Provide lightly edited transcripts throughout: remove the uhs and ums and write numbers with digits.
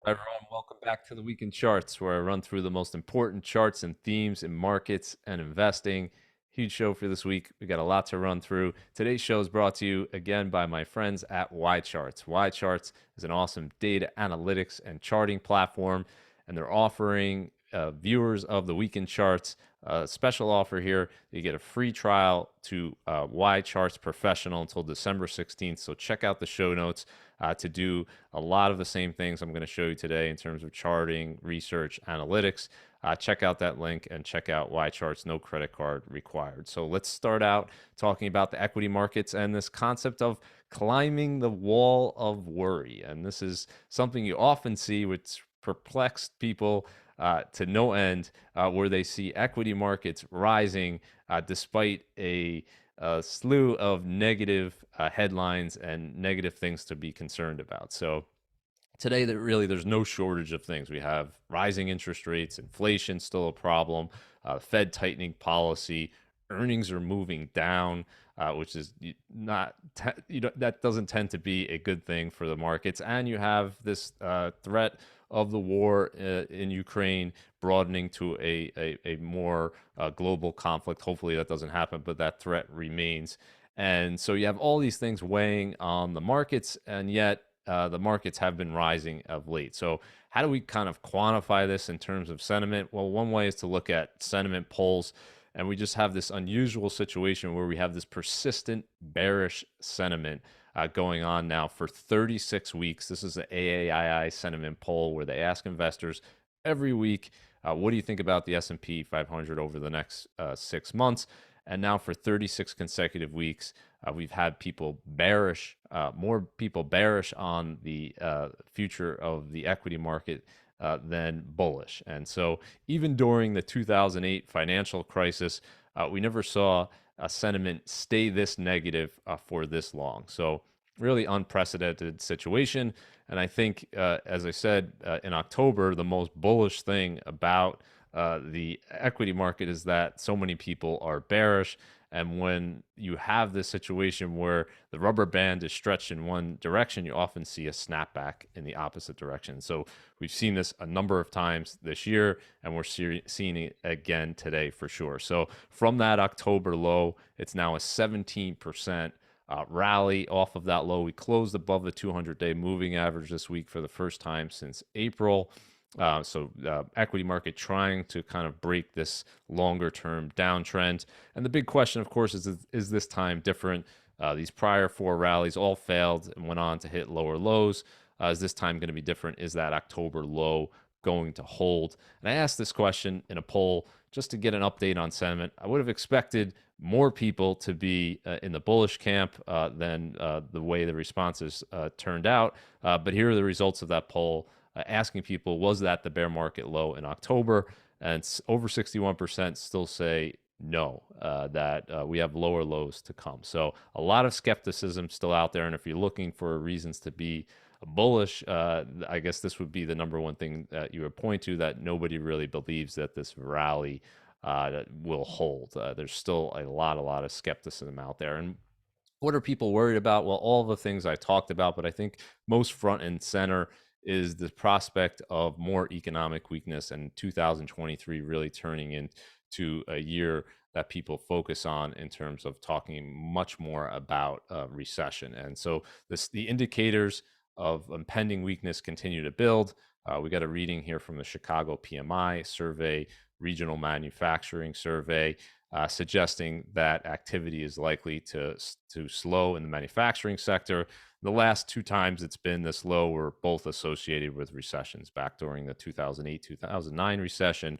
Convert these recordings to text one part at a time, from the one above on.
Hi, everyone, welcome back to the Weekend Charts, where I run through the most important charts and themes in markets and investing. Huge show for this week. We got a lot to run through. Today's show is brought to you again by my friends at YCharts. YCharts is an awesome data analytics and charting platform, and they're offering viewers of the Weekend Charts a special offer here. You get a free trial to YCharts Professional until December 16th. So check out the show notes to do a lot of the same things I'm going to show you today in terms of charting, research, analytics. Check out that link and check out why charts no credit card required. So let's start out talking about the equity markets and this concept of climbing the wall of worry. And this is something you often see, which perplexed people to no end, where they see equity markets rising despite a slew of negative headlines and negative things to be concerned about. So today, there's no shortage of things. We have rising interest rates, inflation still a problem, Fed tightening policy, earnings are moving down, which is not that doesn't tend to be a good thing for the markets. And you have this threat of the war in Ukraine broadening to a more global conflict. Hopefully that doesn't happen, but that threat remains. And so you have all these things weighing on the markets, and yet the markets have been rising of late. So how do we kind of quantify this in terms of sentiment? Well, one way is to look at sentiment polls. And we just have this unusual situation where we have this persistent bearish sentiment going on now for 36 weeks. This is the AAII sentiment poll where they ask investors every week, what do you think about the S&P 500 over the next 6 months? And now for 36 consecutive weeks, we've had people bearish, more people bearish on the future of the equity market than bullish. And so even during the 2008 financial crisis, we never saw a sentiment stay this negative for this long. So really unprecedented situation. And I think, as I said in October, the most bullish thing about the equity market is that so many people are bearish. And when you have this situation where the rubber band is stretched in one direction, you often see a snapback in the opposite direction. So we've seen this a number of times this year, and we're seeing it again today for sure. So from that October low, it's now a 17% rally off of that low. We closed above the 200-day moving average this week for the first time since April. So equity market trying to kind of break this longer term downtrend. And the big question, of course, is this time different? These prior four rallies all failed and went on to hit lower lows. Is this time going to be different? Is that October low going to hold? And I asked this question in a poll just to get an update on sentiment. I would have expected more people to be in the bullish camp than the way the responses turned out. But here are the results of that poll. Asking people, was that the bear market low in October? And over 61% still say no, that we have lower lows to come. So a lot of skepticism still out there. And if you're looking for reasons to be bullish, I guess this would be the number one thing that you would point to, that nobody really believes that this rally will hold. There's still a lot of skepticism out there. And what are people worried about? Well, all the things I talked about, but I think most front and center is the prospect of more economic weakness, and 2023 really turning into a year that people focus on in terms of talking much more about recession. And so the indicators of impending weakness continue to build. We got a reading here from the Chicago PMI survey, regional manufacturing survey, suggesting that activity is likely to slow in the manufacturing sector. The last two times it's been this low were both associated with recessions, back during the 2008-2009 recession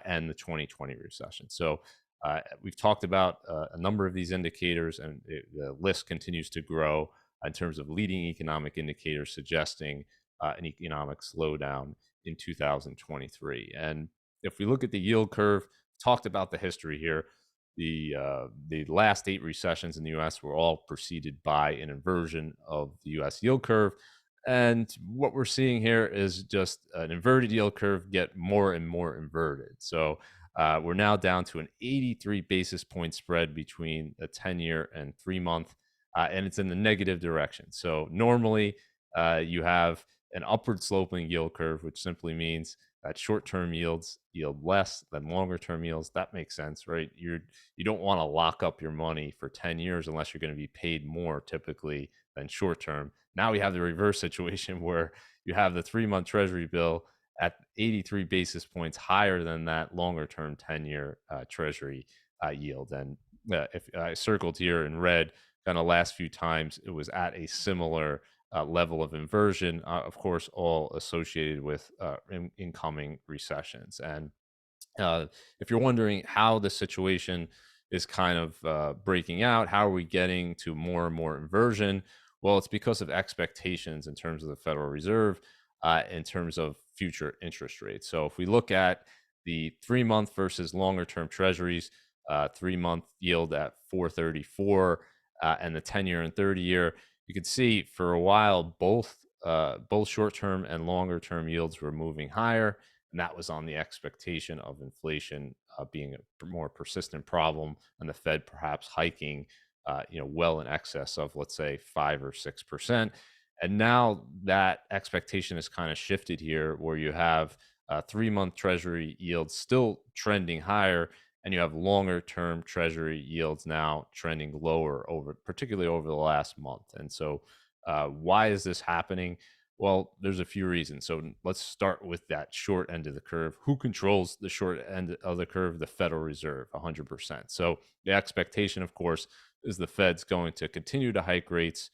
and the 2020 recession. So we've talked about a number of these indicators, and the list continues to grow in terms of leading economic indicators suggesting an economic slowdown in 2023. And if we look at the yield curve, talked about the history here. The last 8 recessions in the U.S. were all preceded by an inversion of the U.S. yield curve. And what we're seeing here is just an inverted yield curve get more and more inverted. So we're now down to an 83 basis point spread between a 10-year and 3-month, and it's in the negative direction. So normally you have an upward sloping yield curve, which simply means that short-term yields yield less than longer-term yields. That makes sense, right? You don't want to lock up your money for 10 years unless you're going to be paid more typically than short-term. Now we have the reverse situation where you have the 3-month treasury bill at 83 basis points higher than that longer-term 10-year treasury yield. And if I circled here in red, kind of last few times it was at a similar level of inversion, of course, all associated with incoming recessions. And if you're wondering how the situation is kind of breaking out, how are we getting to more and more inversion? Well, it's because of expectations in terms of the Federal Reserve, in terms of future interest rates. So if we look at the 3-month versus longer term treasuries, 3-month yield at 434, and the 10-year and 30-year, you can see for a while both short term and longer term yields were moving higher, and that was on the expectation of inflation being a more persistent problem, and the Fed perhaps hiking, well in excess of, let's say, 5 or 6%. And now that expectation is kind of shifted here, where you have 3-month Treasury yields still trending higher, and you have longer term Treasury yields now trending lower, particularly over the last month. And so, why is this happening? Well, there's a few reasons. So let's start with that short end of the curve. Who controls the short end of the curve? The Federal Reserve, 100%. So the expectation, of course, is the Fed's going to continue to hike rates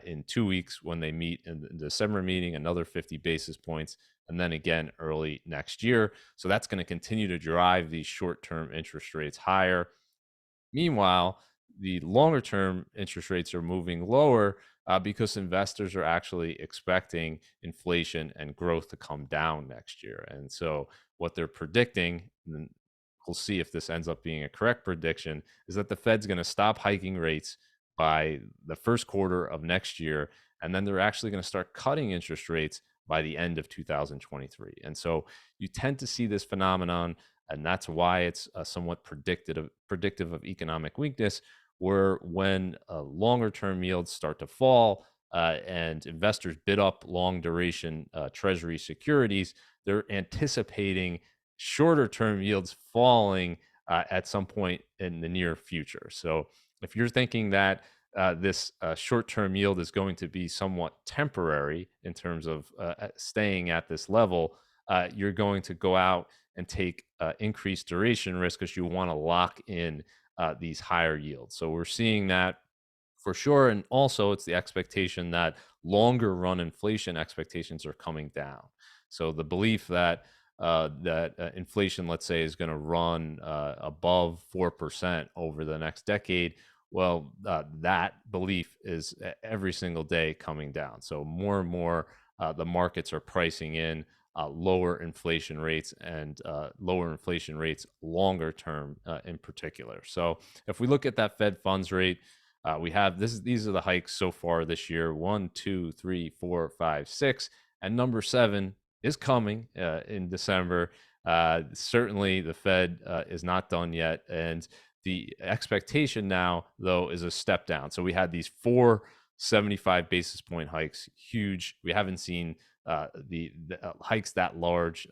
in 2 weeks when they meet in the December meeting, another 50 basis points, and then again early next year. So that's going to continue to drive these short-term interest rates higher. Meanwhile, the longer term interest rates are moving lower because investors are actually expecting inflation and growth to come down next year. And so, what they're predicting, and we'll see if this ends up being a correct prediction, is that the Fed's going to stop hiking rates by the first quarter of next year. And then they're actually going to start cutting interest rates by the end of 2023. And so, you tend to see this phenomenon, and that's why it's somewhat predictive of economic weakness, where when longer term yields start to fall and investors bid up long duration treasury securities, they're anticipating shorter term yields falling at some point in the near future. So if you're thinking that this short term yield is going to be somewhat temporary in terms of staying at this level, you're going to go out and take increased duration risk because you want to lock in these higher yields. So we're seeing that for sure. And also, it's the expectation that longer run inflation expectations are coming down. So the belief that inflation, let's say, is going to run above 4% over the next decade. Well, that belief is every single day coming down. So more and more, the markets are pricing in lower inflation rates, and lower inflation rates longer term in particular. So if we look at that Fed funds rate, we have these are the hikes so far this year: 1, 2, 3, 4, 5, 6, and number 7 is coming in December. Certainly, the Fed is not done yet, and the expectation now, though, is a step down. So we had these 4 75 basis point hikes, huge. We haven't seen the hikes that large,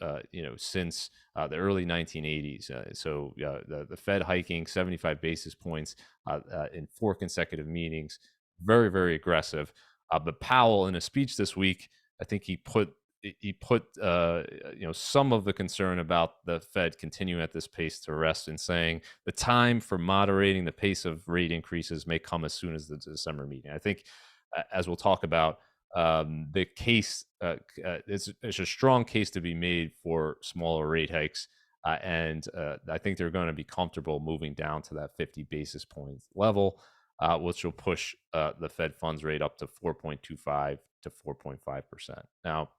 since the early 1980s. So the Fed hiking 75 basis points in 4 consecutive meetings, very, very aggressive. But Powell, in a speech this week, I think he put some of the concern about the Fed continuing at this pace to rest, in saying the time for moderating the pace of rate increases may come as soon as the December meeting. I think, as we'll talk about, the case it's a strong case to be made for smaller rate hikes, and I think they're going to be comfortable moving down to that 50 basis points level, which will push the Fed funds rate up to 4.25 to 4.5%. Now,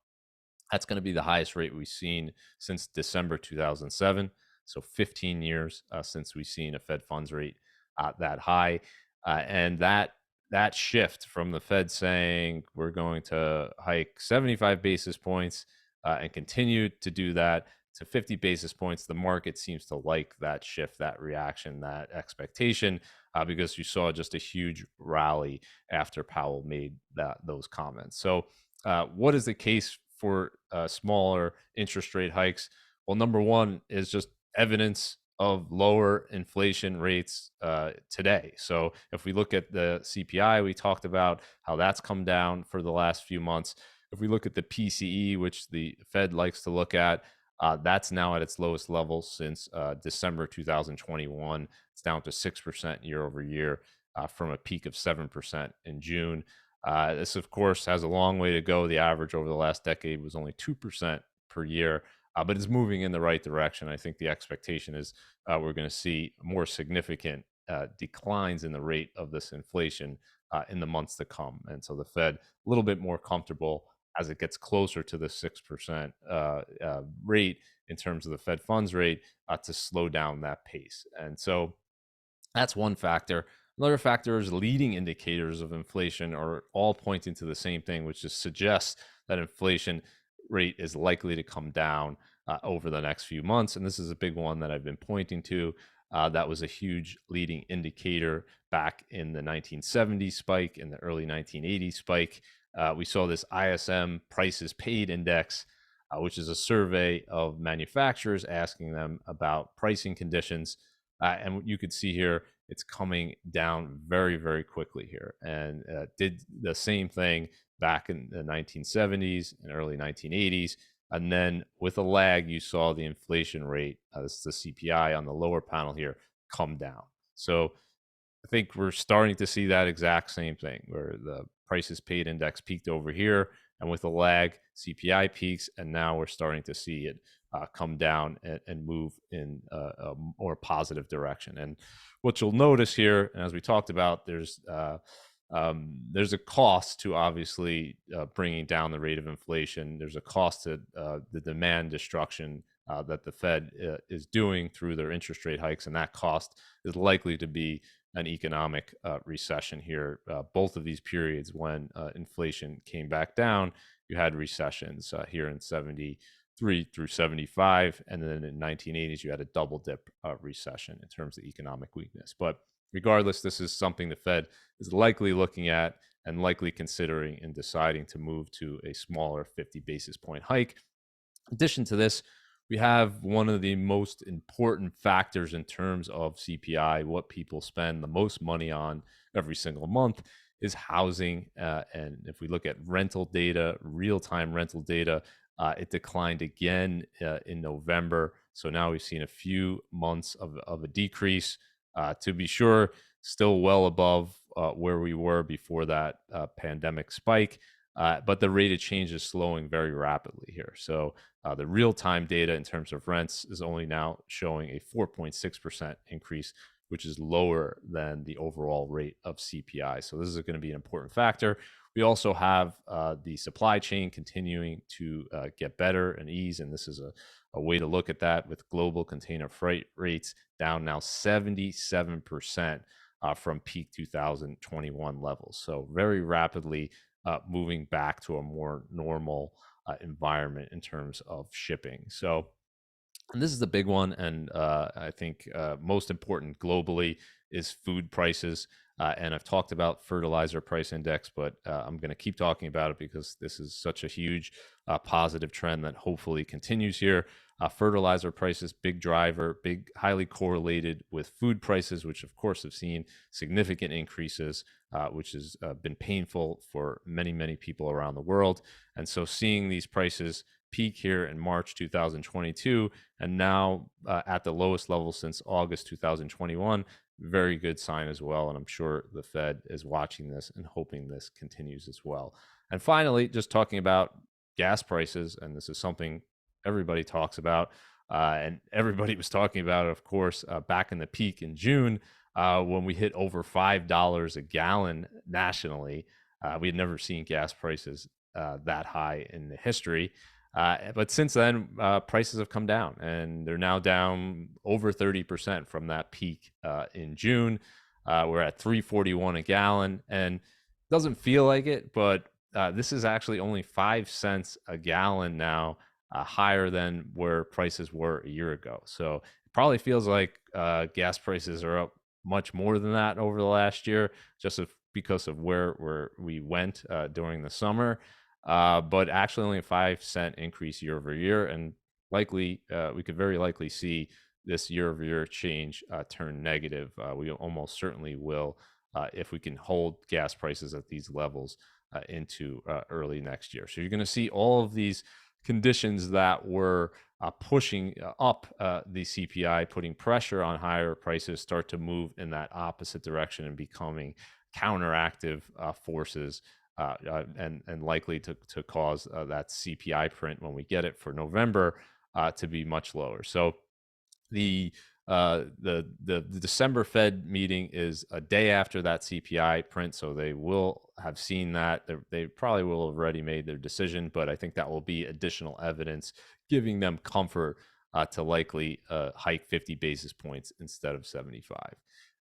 that's going to be the highest rate we've seen since December 2007. So 15 years since we've seen a Fed funds rate that high. And that shift from the Fed saying we're going to hike 75 basis points and continue to do that to 50 basis points, the market seems to like that shift, that reaction, that expectation, because you saw just a huge rally after Powell made those comments. So What is the case for smaller interest rate hikes? Well, number one is just evidence of lower inflation rates today. So if we look at the CPI, we talked about how that's come down for the last few months. If we look at the PCE, which the Fed likes to look at, that's now at its lowest level since December 2021. It's down to 6% year over year from a peak of 7% in June. This, of course, has a long way to go. The average over the last decade was only 2% per year, but it's moving in the right direction. I think the expectation is we're going to see more significant declines in the rate of this inflation in the months to come. And so the Fed, a little bit more comfortable as it gets closer to the 6% rate in terms of the Fed funds rate to slow down that pace. And so that's one factor. Another factor is leading indicators of inflation are all pointing to the same thing, which just suggests that inflation rate is likely to come down over the next few months. And this is a big one that I've been pointing to. That was a huge leading indicator back in the 1970s spike, in the early 1980s spike. We saw this ISM prices paid index, which is a survey of manufacturers asking them about pricing conditions. And you could see here, it's coming down very, very quickly here, and did the same thing back in the 1970s and early 1980s. And then with a lag, you saw the inflation rate, this is the CPI on the lower panel here, come down. So I think we're starting to see that exact same thing where the prices paid index peaked over here, and with a lag, CPI peaks, and now we're starting to see it come down and move in a more positive direction. And what you'll notice here, and as we talked about, there's a cost to obviously bringing down the rate of inflation. There's a cost to the demand destruction that the Fed is doing through their interest rate hikes, and that cost is likely to be an economic recession here. Both of these periods when inflation came back down, you had recessions here in 73 through 75, and then in 1980s you had a double dip recession in terms of economic weakness. But regardless, this is something the Fed is likely looking at and likely considering in deciding to move to a smaller 50 basis point hike. In addition to this, we have one of the most important factors in terms of CPI, what people spend the most money on every single month is housing. And if we look at rental data, real-time rental data, it declined again in November. So now we've seen a few months of a decrease. To be sure, still well above where we were before that pandemic spike. But the rate of change is slowing very rapidly here. So the real-time data in terms of rents is only now showing a 4.6% increase, which is lower than the overall rate of CPI. So this is going to be an important factor. We also have the supply chain continuing to get better and ease, and this is a way to look at that with global container freight rates down now 77% from peak 2021 levels. So very rapidly moving back to a more normal environment in terms of shipping. So, and this is the big one, and I think most important globally is food prices. And I've talked about fertilizer price index, but I'm going to keep talking about it because this is such a huge positive trend that hopefully continues here. Fertilizer prices, big driver, big, highly correlated with food prices, which of course have seen significant increases, which has been painful for many, many people around the world. And so seeing these prices peak here in March 2022, and now at the lowest level since August 2021, very good sign as well. And I'm sure the Fed is watching this and hoping this continues as well. And finally, just talking about gas prices, and this is something everybody talks about, and everybody was talking about it, of course, back in the peak in June when we hit over $5 a gallon nationally. We had never seen gas prices that high in the history. But since then, prices have come down, and they're now down over 30% from that peak in June. We're at $3.41 a gallon, and doesn't feel like it, but this is actually only 5 cents a gallon now, higher than where prices were a year ago. So it probably feels like gas prices are up much more than that over the last year, just because of where we went during the summer. but actually only a 5 cent increase year over year. And likely, we could very likely see this year over year change turn negative. We almost certainly will if we can hold gas prices at these levels into early next year. So you're going to see all of these conditions that were pushing up the CPI, putting pressure on higher prices, start to move in that opposite direction and becoming counteractive forces, and likely to cause that CPI print when we get it for November to be much lower. So the the December Fed meeting is a day after that CPI print, so they will have seen that. They probably will have already made their decision, but I think that will be additional evidence giving them comfort to likely hike 50 basis points instead of 75.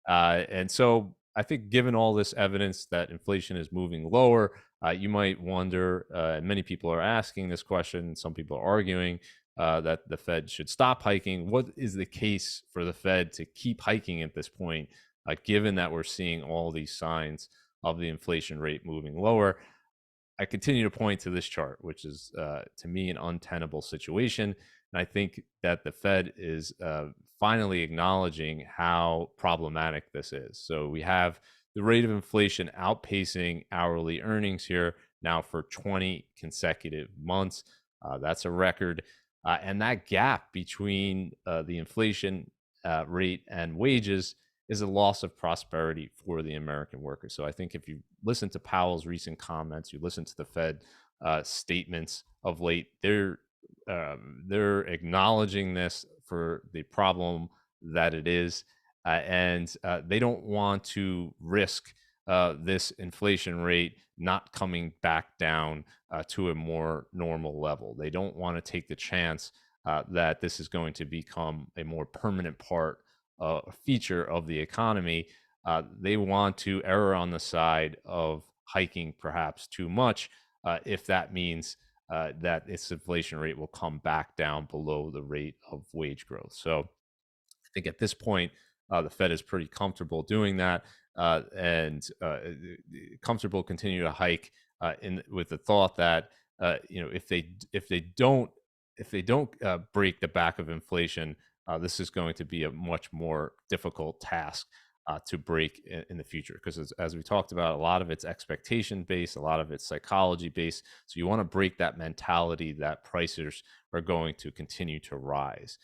And so I think, given all this evidence that inflation is moving lower, you might wonder, and many people are asking this question, some people are arguing that the Fed should stop hiking. What is the case for the Fed to keep hiking at this point, given that we're seeing all these signs of the inflation rate moving lower? I continue to point to this chart, which is to me an untenable situation. And I think that the Fed is finally acknowledging how problematic this is. So we have the rate of inflation outpacing hourly earnings here now for 20 consecutive months. That's a record. And that gap between the inflation rate and wages is a loss of prosperity for the American worker. So I think if you listen to Powell's recent comments, you listen to the Fed statements of late, they're acknowledging this for the problem that it is, and they don't want to risk this inflation rate not coming back down to a more normal level. They don't want to take the chance that this is going to become a more permanent part, feature of the economy. They want to err on the side of hiking perhaps too much, if that means that its inflation rate will come back down below the rate of wage growth. So I think at this point, the Fed is pretty comfortable doing that, and comfortable continue to hike in with the thought that if they don't break the back of inflation, this is going to be a much more difficult task to break in the future, because as we talked about, a lot of it's expectation based, a lot of it's psychology based. So you want to break that mentality that prices are going to continue to rise.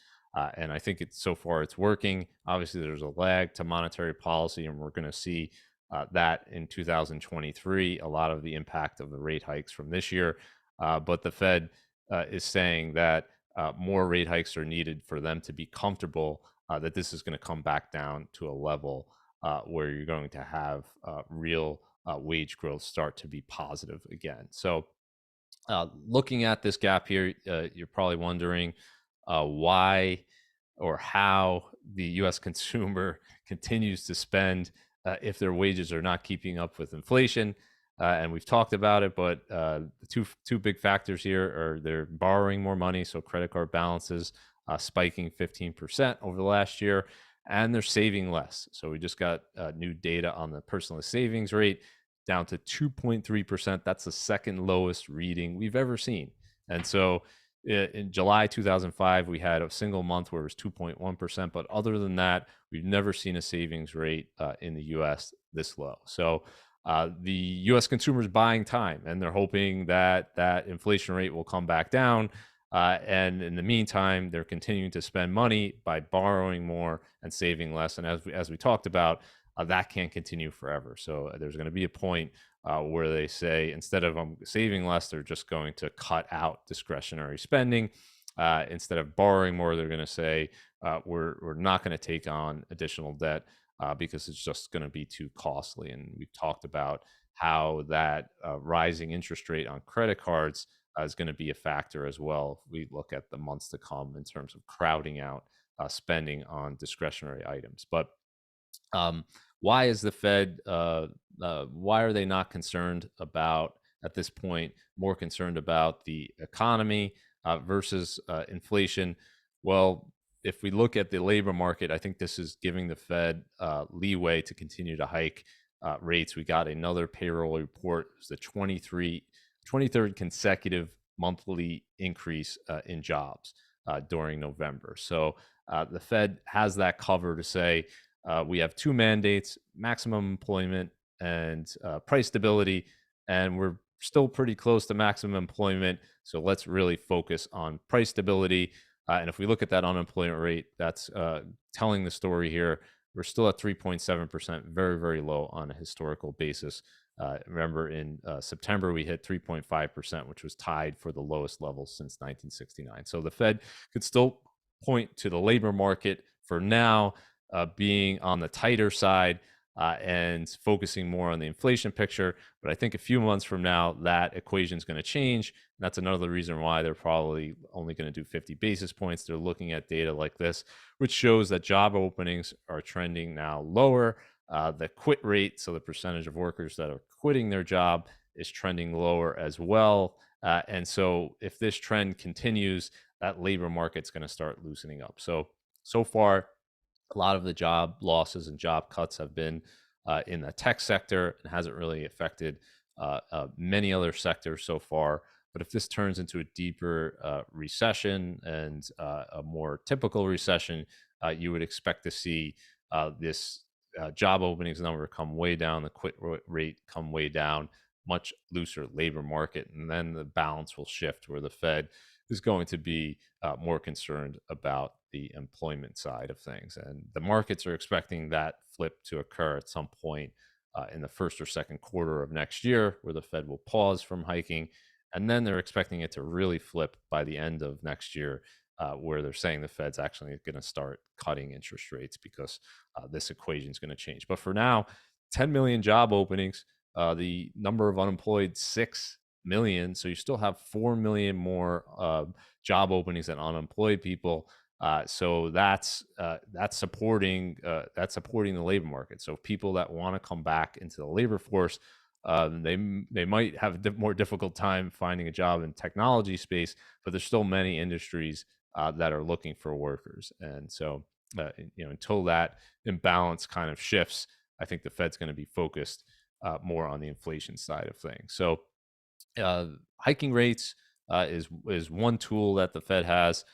And I think so far it's working. Obviously, there's a lag to monetary policy, and we're going to see that in 2023, a lot of the impact of the rate hikes from this year. But the Fed is saying that more rate hikes are needed for them to be comfortable that this is going to come back down to a level where you're going to have real wage growth start to be positive again. So looking at this gap here, you're probably wondering why or how the U.S. consumer continues to spend if their wages are not keeping up with inflation. And we've talked about it, but the two big factors here are they're borrowing more money, so credit card balances spiking 15% over the last year, and they're saving less. So we just got new data on the personal savings rate down to 2.3%. That's the second lowest reading we've ever seen. And so in July 2005, we had a single month where it was 2.1%. But other than that, we've never seen a savings rate in the US this low. So the US consumer is buying time, and they're hoping that that inflation rate will come back down. And in the meantime, they're continuing to spend money by borrowing more and saving less. And as we talked about, that can't continue forever. So there's going to be a point where they say, instead of saving less, they're just going to cut out discretionary spending. Instead of borrowing more, they're going to say, we're not going to take on additional debt because it's just going to be too costly. And we've talked about how that rising interest rate on credit cards is going to be a factor as well if we look at the months to come in terms of crowding out spending on discretionary items. But why is the Fed, why are they not concerned about, at this point, more concerned about the economy versus inflation? Well, if we look at the labor market, I think this is giving the Fed leeway to continue to hike rates. We got another payroll report. It was the 23rd consecutive monthly increase in jobs during November. So the Fed has that cover to say we have two mandates: maximum employment and price stability, and we're still pretty close to maximum employment. So let's really focus on price stability. And if we look at that unemployment rate, that's telling the story here. We're still at 3.7%, very, very low on a historical basis. Remember, in September, we hit 3.5%, which was tied for the lowest level since 1969. So the Fed could still point to the labor market for now being on the tighter side and focusing more on the inflation picture. But I think a few months from now, that equation is going to change. And that's another reason why they're probably only going to do 50 basis points. They're looking at data like this, which shows that job openings are trending now lower. The quit rate, so the percentage of workers that are quitting their job, is trending lower as well. And so if this trend continues, that labor market's going to start loosening up. So far, a lot of the job losses and job cuts have been in the tech sector and hasn't really affected many other sectors so far. But if this turns into a deeper recession and a more typical recession, you would expect to see this job openings number come way down, the quit rate come way down, much looser labor market, and then the balance will shift where the Fed is going to be more concerned about the employment side of things. And the markets are expecting that flip to occur at some point in the first or second quarter of next year, where the Fed will pause from hiking. And then they're expecting it to really flip by the end of next year, where they're saying the Fed's actually going to start cutting interest rates because this equation is going to change. But for now, 10 million job openings, the number of unemployed, 6 million. So you still have 4 million more job openings than unemployed people. So that's supporting the labor market. So people that want to come back into the labor force, they might have a more difficult time finding a job in technology space, but there's still many industries that are looking for workers. And so until that imbalance kind of shifts, I think the Fed's going to be focused more on the inflation side of things. So hiking rates is one tool that the Fed has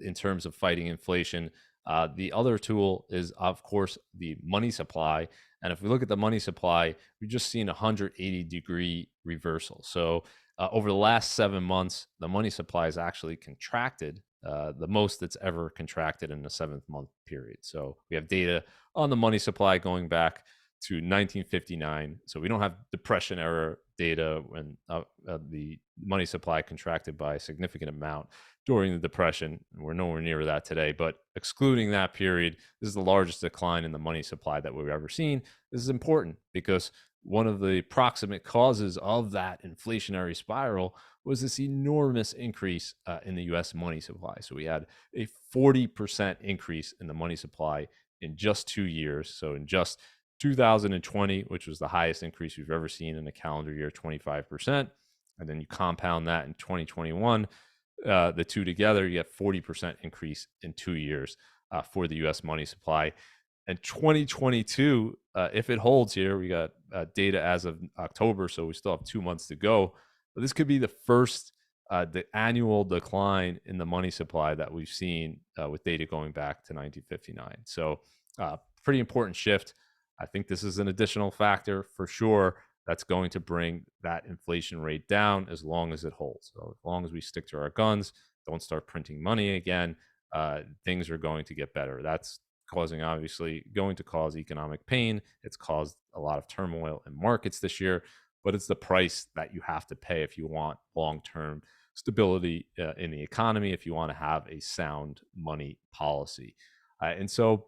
in terms of fighting inflation. The other tool is, of course, the money supply. And if we look at the money supply, we've just seen a 180-degree reversal. So over the last 7 months, the money supply has actually contracted, the most it's ever contracted in a 7-month period. So we have data on the money supply going back to 1959. So we don't have Depression era data when the money supply contracted by a significant amount during the Depression. We're nowhere near that today. But excluding that period, this is the largest decline in the money supply that we've ever seen. This is important because one of the proximate causes of that inflationary spiral was this enormous increase in the U.S. money supply. So we had a 40% increase in the money supply in just 2 years. So in just 2020, which was the highest increase we've ever seen in a calendar year, 25%. And then you compound that in 2021, the two together, you get 40% increase in 2 years for the U.S. money supply. And 2022, if it holds here, we got data as of October, so we still have 2 months to go. But this could be the first the annual decline in the money supply that we've seen with data going back to 1959. So pretty important shift. I think this is an additional factor for sure that's going to bring that inflation rate down as long as it holds. So as long as we stick to our guns, don't start printing money again, things are going to get better. That's obviously going to cause economic pain. It's caused a lot of turmoil in markets this year, but it's the price that you have to pay if you want long-term stability in the economy, if you want to have a sound money policy. And so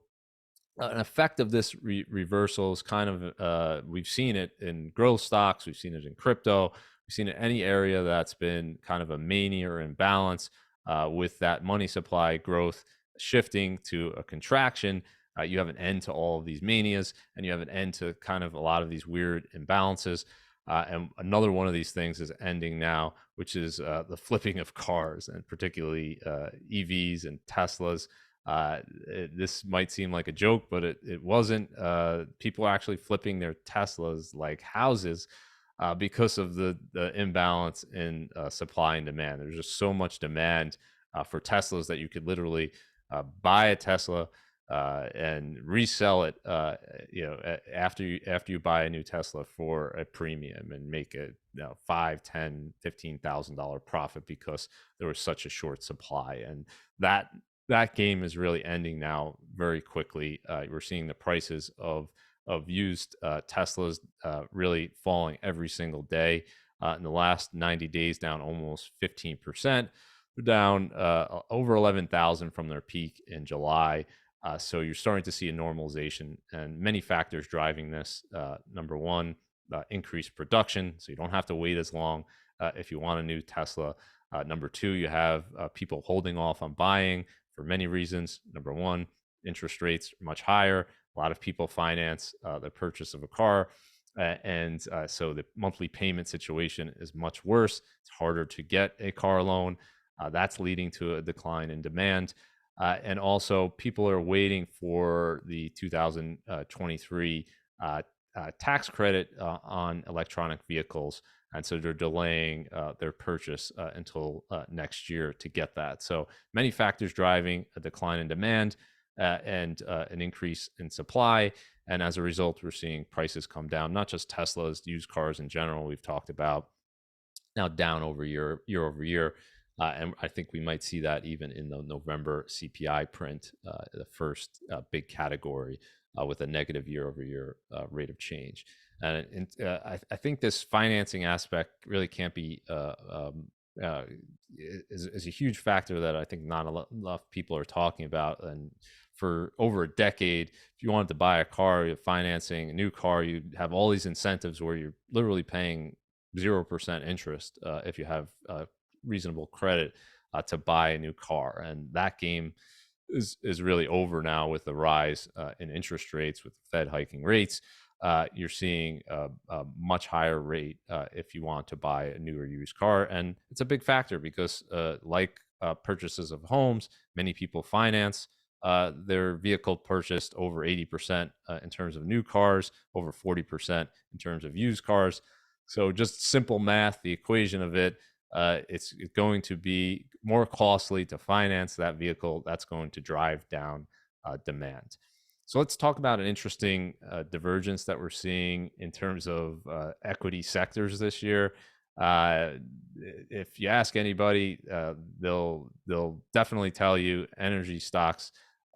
an effect of this reversal is kind of we've seen it in growth stocks, we've seen it in crypto, we've seen it in any area that's been kind of a mania or imbalance with that money supply growth shifting to a contraction. You have an end to all of these manias, and you have an end to kind of a lot of these weird imbalances. And another one of these things is ending now, which is the flipping of cars, and particularly EVs and Teslas. This might seem like a joke, but it wasn't. People are actually flipping their Teslas like houses. because of the imbalance in supply and demand. There's just so much demand for Teslas that you could literally buy a Tesla and resell it, after you buy a new Tesla for a premium and make a five, 10, $15,000 profit because there was such a short supply. And that that game is really ending now very quickly. We're seeing the prices of used Teslas really falling every single day. In the last 90 days, down almost 15%. They're down over 11,000 from their peak in July. So you're starting to see a normalization, and many factors driving this. Number one, increased production, so you don't have to wait as long if you want a new Tesla. Number two, you have people holding off on buying for many reasons. Number one, interest rates are much higher. A lot of people finance the purchase of a car. So the monthly payment situation is much worse. It's harder to get a car loan. That's leading to a decline in demand. And also, people are waiting for the 2023 tax credit on electronic vehicles. And so they're delaying their purchase until next year to get that. So many factors driving a decline in demand and an increase in supply. And as a result, we're seeing prices come down, not just Teslas, used cars in general, we've talked about, now down over year over year. And I think we might see that even in the November CPI print, the first big category with a negative year over year rate of change. I think this financing aspect really can't be is a huge factor that I think not enough people are talking about. And for over a decade, if you wanted to buy a car, you're financing a new car, you have all these incentives where you're literally paying 0% interest if you have reasonable credit to buy a new car. And that game is really over now with the rise in interest rates, with the Fed hiking rates. You're seeing a much higher rate if you want to buy a new or used car. And it's a big factor because like purchases of homes, many people finance their vehicle purchased over 80% in terms of new cars, over 40% in terms of used cars. So just simple math, the equation of it, it's going to be more costly to finance that vehicle. That's going to drive down demand. So let's talk about an interesting divergence that we're seeing in terms of equity sectors this year. If you ask anybody, they'll definitely tell you energy stocks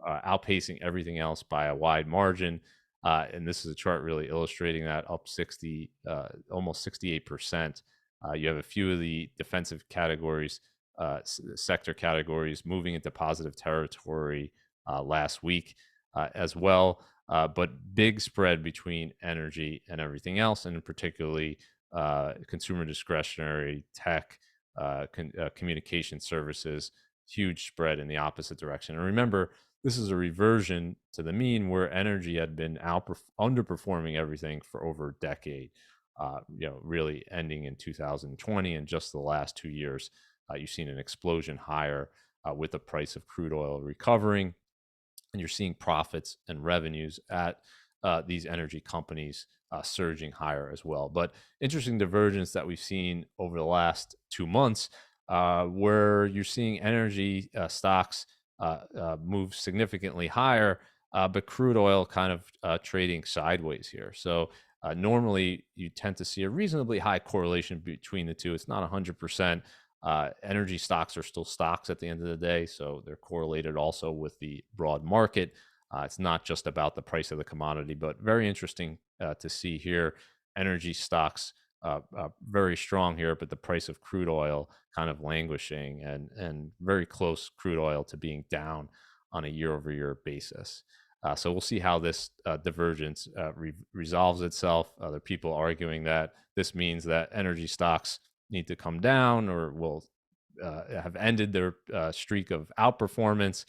outpacing everything else by a wide margin. And this is a chart really illustrating that, up 60, almost 68%. You have a few of the defensive categories, sector categories, moving into positive territory last week as well. But big spread between energy and everything else, and particularly consumer discretionary, tech, communication services, huge spread in the opposite direction. And remember, this is a reversion to the mean where energy had been underperforming everything for over a decade. Really ending in 2020, and just the last 2 years, you've seen an explosion higher with the price of crude oil recovering, and you're seeing profits and revenues at these energy companies surging higher as well. But interesting divergence that we've seen over the last 2 months, where you're seeing energy stocks move significantly higher, but crude oil kind of trading sideways here. So normally, you tend to see a reasonably high correlation between the two. It's not 100%. Energy stocks are still stocks at the end of the day, so they're correlated also with the broad market. It's not just about the price of the commodity, but very interesting to see here. Energy stocks very strong here, but the price of crude oil kind of languishing, and very close crude oil to being down on a year-over-year basis. So we'll see how this divergence resolves itself. Other people arguing that this means that energy stocks need to come down, or will have ended their streak of outperformance,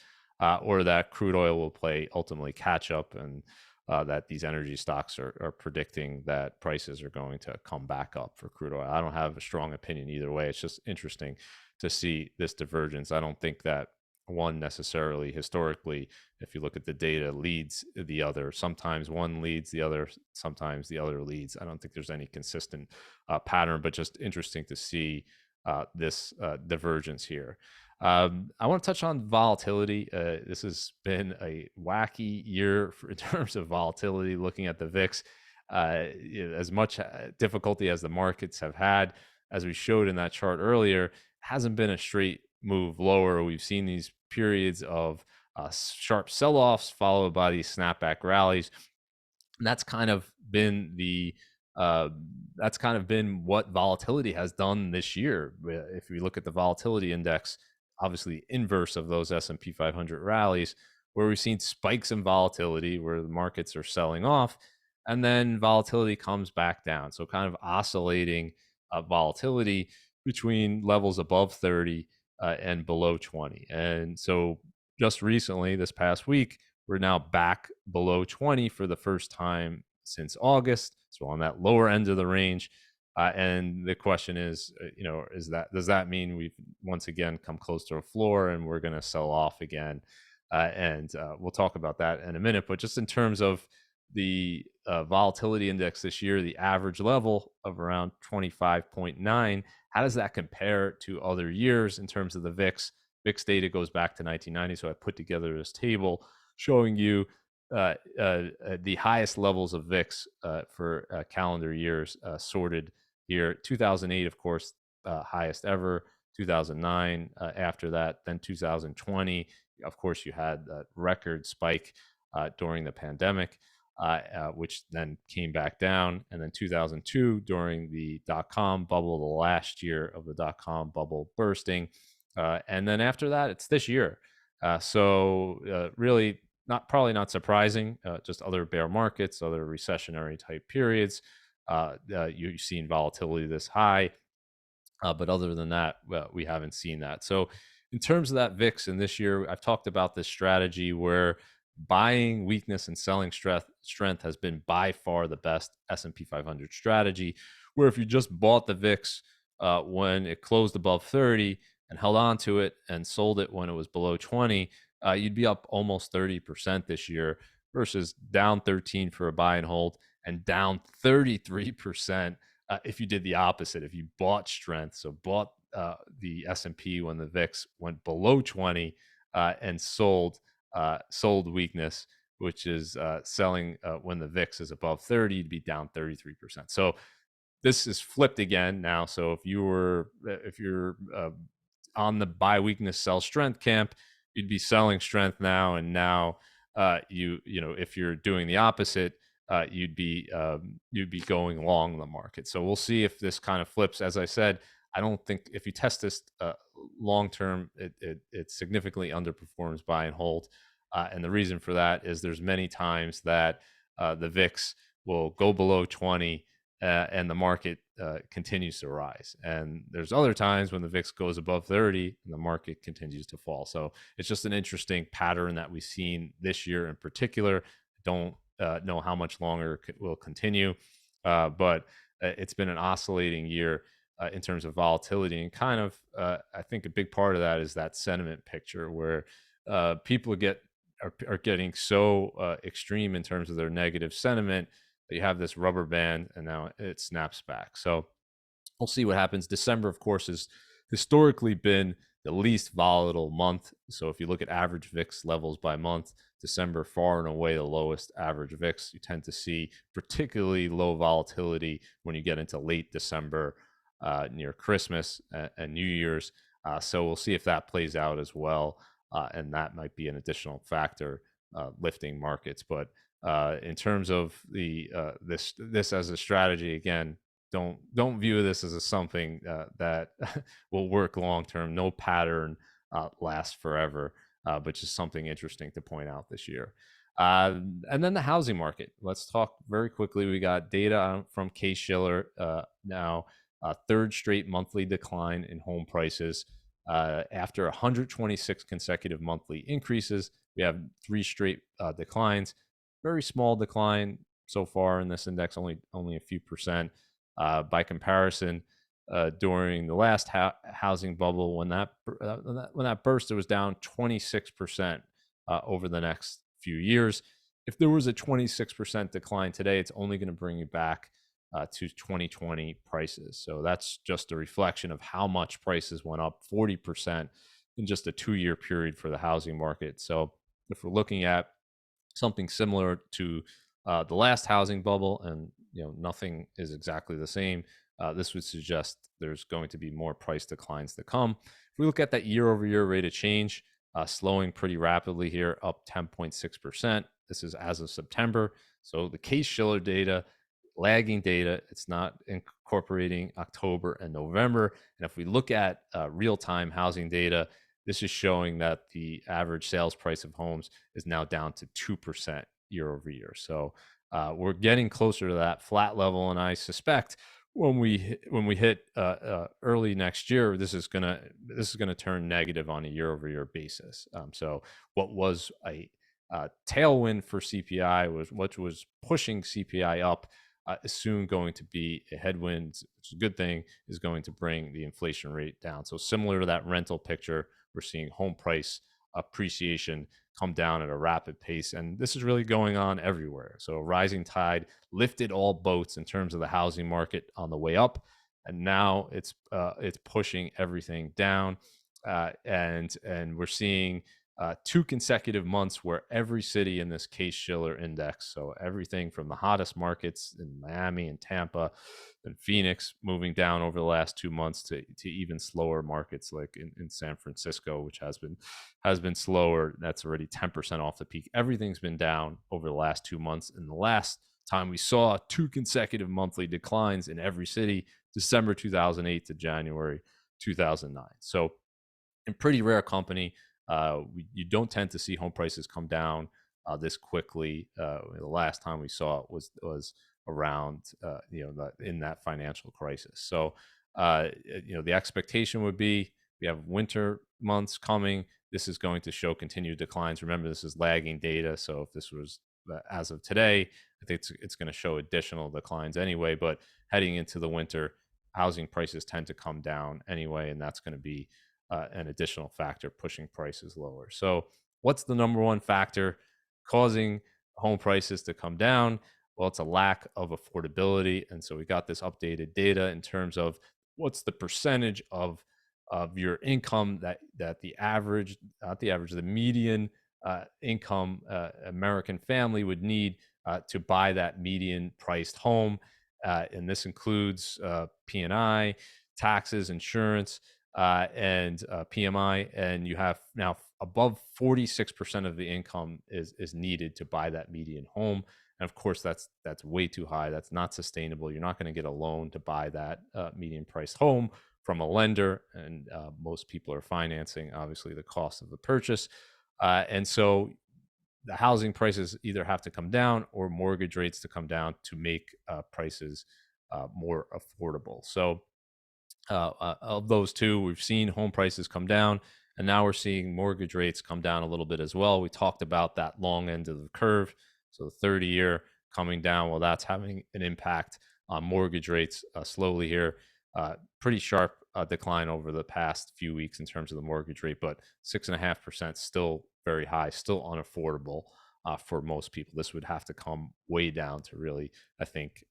or that crude oil will play ultimately catch up, and that these energy stocks are predicting that prices are going to come back up for crude oil. I don't have a strong opinion either way. It's just interesting to see this divergence. I don't think that one necessarily historically, if you look at the data, leads the other. Sometimes one leads the other, sometimes the other leads. I don't think there's any consistent pattern, but just interesting to see this divergence here. I want to touch on volatility. This has been a wacky year in terms of volatility. Looking at the VIX, as much difficulty as the markets have had, as we showed in that chart earlier, hasn't been a straight move lower. We've seen these periods of sharp sell-offs followed by these snapback rallies. And uh, that's kind of been what volatility has done this year. If we look at the volatility index, obviously inverse of those S&P 500 rallies, where we've seen spikes in volatility where the markets are selling off, and then volatility comes back down. So kind of oscillating volatility between levels above 30 and below 20. And so just recently, this past week, we're now back below 20 for the first time since August. So on that lower end of the range. And the question is, does that mean we've once again come close to a floor and we're going to sell off again? And we'll talk about that in a minute. But just in terms of the volatility index this year, the average level of around 25.9, how does that compare to other years in terms of the VIX? VIX data goes back to 1990. So I put together this table showing you the highest levels of VIX for calendar years sorted here. 2008, of course, highest ever. 2009 after that, then 2020. Of course, you had that record spike during the pandemic, which then came back down. And then 2002 during the dot-com bubble, the last year of the dot-com bubble bursting. And then after that, it's this year. So really probably not surprising, just other bear markets, other recessionary type periods. You've seen volatility this high. But other than that, well, we haven't seen that. So in terms of that VIX in this year, I've talked about this strategy where buying weakness and selling strength has been by far the best S&P 500 strategy, where if you just bought the VIX when it closed above 30 and held on to it and sold it when it was below 20, you'd be up almost 30% this year versus down 13 for a buy and hold and down 33% if you did the opposite. If you bought strength, so bought the S&P when the VIX went below 20 and sold weakness, which is selling when the VIX is above 30, you'd be down 33%. So this is flipped again now. So if you're on the buy weakness, sell strength camp, you'd be selling strength now. And now if you're doing the opposite, you'd be going long the market. So we'll see if this kind of flips. As I said, I don't think if you test this long term, it significantly underperforms buy and hold. And the reason for that is there's many times that the VIX will go below 20 and the market continues to rise. And there's other times when the VIX goes above 30 and the market continues to fall. So it's just an interesting pattern that we've seen this year in particular. Don't know how much longer it will continue, but it's been an oscillating year in terms of volatility. And kind of, I think a big part of that is that sentiment picture where people are getting so extreme in terms of their negative sentiment that you have this rubber band and now it snaps back. So we'll see what happens. December, of course, has historically been the least volatile month. So if you look at average VIX levels by month, December far and away the lowest average VIX. You tend to see particularly low volatility when you get into late December, near Christmas and New Year's. So we'll see if that plays out as well, and that might be an additional factor lifting markets. But in terms of the this as a strategy, again, don't view this as something that will work long term. No pattern lasts forever, but just something interesting to point out this year. And then the housing market. Let's talk very quickly. We got data from Case-Shiller now. Third straight monthly decline in home prices. After 126 consecutive monthly increases, we have three straight declines. Very small decline so far in this index, only a few percent. By comparison, during the last housing bubble. When that burst, it was down 26% over the next few years. If there was a 26% decline today, it's only going to bring you back to 2020 prices. So that's just a reflection of how much prices went up 40% in just a 2-year period for the housing market. So if we're looking at something similar to the last housing bubble, and nothing is exactly the same, this would suggest there's going to be more price declines to come. If we look at that year-over-year rate of change, slowing pretty rapidly here, up 10.6%. This is as of September. So the Case-Shiller data, lagging data, it's not incorporating October and November. And if we look at real-time housing data, this is showing that the average sales price of homes is now down to 2% year over year. So we're getting closer to that flat level, and I suspect when we hit early next year, this is gonna turn negative on a year over year basis. So what was a tailwind for CPI which was pushing CPI up, is soon going to be a headwind, which is a good thing, is going to bring the inflation rate down. So similar to that rental picture, we're seeing home price appreciation come down at a rapid pace. And this is really going on everywhere. So a rising tide lifted all boats in terms of the housing market on the way up. And now it's pushing everything down. And we're seeing 2 consecutive months where every city in this Case-Shiller index, so everything from the hottest markets in Miami and Tampa and Phoenix, moving down over the last 2 months to even slower markets like in San Francisco, which has been slower. That's already 10% off the peak. Everything's been down over the last 2 months. And the last time we saw 2 consecutive monthly declines in every city, December 2008 to January 2009. So in pretty rare company. You don't tend to see home prices come down this quickly. The last time we saw it was around in that financial crisis. So the expectation would be we have winter months coming. This is going to show continued declines. Remember, this is lagging data. So if this was as of today, I think it's going to show additional declines anyway. But heading into the winter, housing prices tend to come down anyway, and that's going to be an additional factor pushing prices lower. So what's the number one factor causing home prices to come down? Well, it's a lack of affordability. And so we got this updated data in terms of what's the percentage of your income that the average, not the average, the median income American family would need to buy that median priced home. And this includes P&I, taxes, insurance, and PMI, and you have now above 46% of the income is needed to buy that median home. And of course, that's way too high. That's not sustainable. You're not going to get a loan to buy that median priced home from a lender, and most people are financing, obviously, the cost of the purchase. And so the housing prices either have to come down or mortgage rates to come down to make prices more affordable. So of those two, we've seen home prices come down, and now we're seeing mortgage rates come down a little bit as well. We talked about that long end of the curve, so the 30-year coming down. Well, that's having an impact on mortgage rates slowly here. Pretty sharp decline over the past few weeks in terms of the mortgage rate, but 6.5% still very high, still unaffordable for most people. This would have to come way down to really, I think,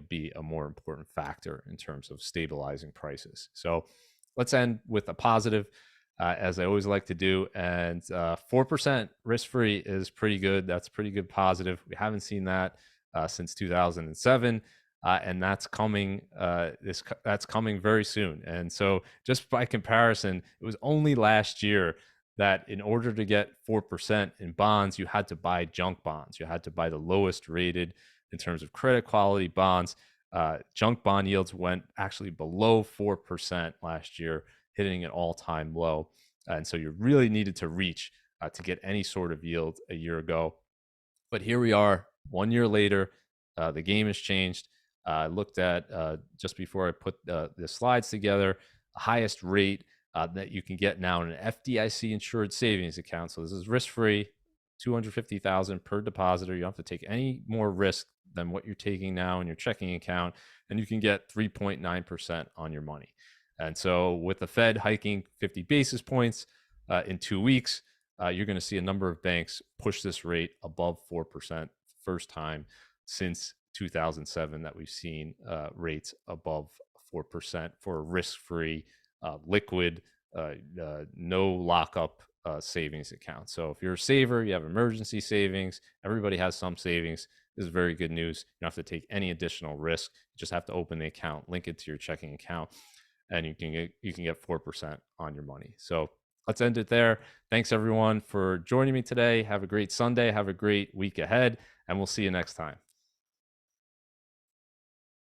be a more important factor in terms of stabilizing prices. So let's end with a positive, as I always like to do. And 4% risk-free is pretty good. That's pretty good positive. We haven't seen that since 2007. And that's coming. That's coming very soon. And so, just by comparison, it was only last year that in order to get 4% in bonds, you had to buy junk bonds. You had to buy the lowest rated in terms of credit quality bonds. Junk bond yields went actually below 4% last year, hitting an all-time low. And so you really needed to reach to get any sort of yield a year ago. But here we are, 1 year later. The game has changed. I looked at, just before I put the slides together, the highest rate that you can get now in an FDIC insured savings account. So this is risk-free. 250,000 per depositor. You don't have to take any more risk than what you're taking now in your checking account, and you can get 3.9% on your money. And so, with the Fed hiking 50 basis points in 2 weeks, you're going to see a number of banks push this rate above 4%, first time since 2007 that we've seen rates above 4% for a risk-free, liquid, no lockup savings account. So if you're a saver, you have emergency savings, everybody has some savings. This is very good news. You don't have to take any additional risk. You just have to open the account, link it to your checking account, and you can get 4% on your money. So let's end it there. Thanks everyone for joining me today. Have a great Sunday. Have a great week ahead, and we'll see you next time.